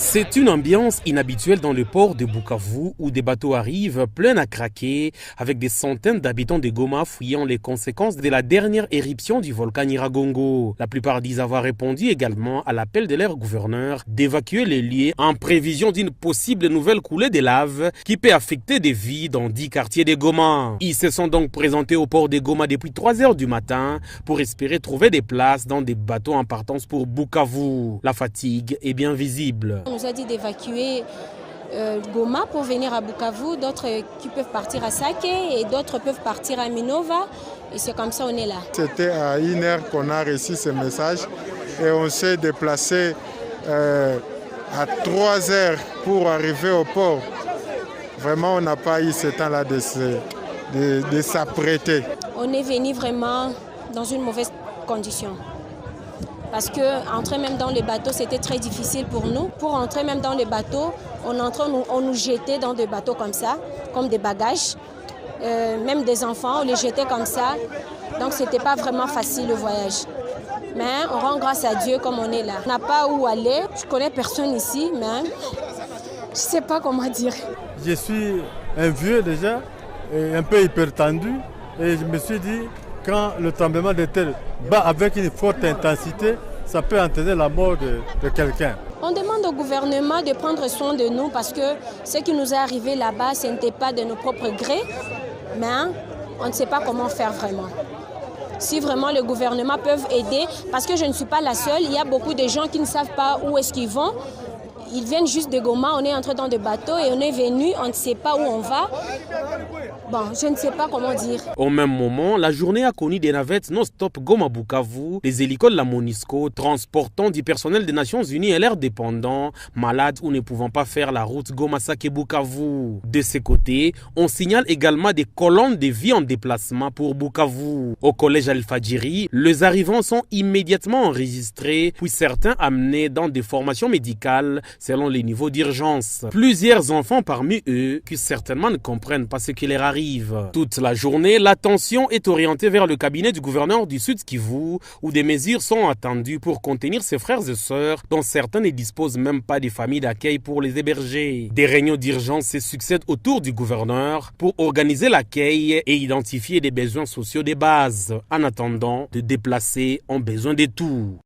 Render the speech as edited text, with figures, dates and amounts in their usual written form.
C'est une ambiance inhabituelle dans le port de Bukavu où des bateaux arrivent pleins à craquer avec des centaines d'habitants de Goma fouillant les conséquences de la dernière éruption du volcan Nyiragongo. La plupart disent avoir répondu également à l'appel de leur gouverneur d'évacuer les lieux en prévision d'une possible nouvelle coulée de lave qui peut affecter des vies dans 10 quartiers de Goma. Ils se sont donc présentés au port de Goma depuis 3 h du matin pour espérer trouver des places dans des bateaux en partance pour Bukavu. La fatigue est bien visible. On nous a dit d'évacuer Goma pour venir à Bukavu, d'autres qui peuvent partir à Sake et d'autres peuvent partir à Minova. Et c'est comme ça on est là. C'était à 1 h qu'on a reçu ce message et on s'est déplacé à 3 h pour arriver au port. Vraiment, on n'a pas eu ce temps-là de s'apprêter. On est venu vraiment dans une mauvaise condition. Parce qu'entrer même dans les bateaux, c'était très difficile pour nous. Pour entrer même dans les bateaux, on nous jetait dans des bateaux comme ça, comme des bagages. Même des enfants, on les jetait comme ça. Donc ce n'était pas vraiment facile le voyage. Mais on rend grâce à Dieu comme on est là. On n'a pas où aller. Je ne connais personne ici, mais je ne sais pas comment dire. Je suis un vieux déjà, et un peu hypertendu. Et je me suis dit, quand le tremblement de terre bat avec une forte intensité, ça peut entraîner la mort de quelqu'un. On demande au gouvernement de prendre soin de nous parce que ce qui nous est arrivé là-bas, ce n'était pas de nos propres grés, mais on ne sait pas comment faire vraiment. Si vraiment le gouvernement peut aider, parce que je ne suis pas la seule, il y a beaucoup de gens qui ne savent pas où est-ce qu'ils vont. Ils viennent juste de Goma, on est entré dans des bateaux et on est venu, on ne sait pas où on va. Bon, je ne sais pas comment dire. Au même moment, la journée a connu des navettes non-stop Goma-Bukavu, les hélicos de la MONUSCO transportant du personnel des Nations Unies et leurs dépendants, malades ou ne pouvant pas faire la route Goma-Sake-Bukavu. De ce côté, on signale également des colonnes de vie en déplacement pour Bukavu. Au collège Al-Fadjiri, les arrivants sont immédiatement enregistrés, puis certains amenés dans des formations médicales selon les niveaux d'urgence. Plusieurs enfants parmi eux qui certainement ne comprennent pas ce qui leur arrive. Toute la journée, l'attention est orientée vers le cabinet du gouverneur du Sud Kivu où des mesures sont attendues pour contenir ses frères et sœurs dont certains ne disposent même pas de familles d'accueil pour les héberger. Des réunions d'urgence se succèdent autour du gouverneur pour organiser l'accueil et identifier des besoins sociaux de base. En attendant, de déplacer ont besoin de tout.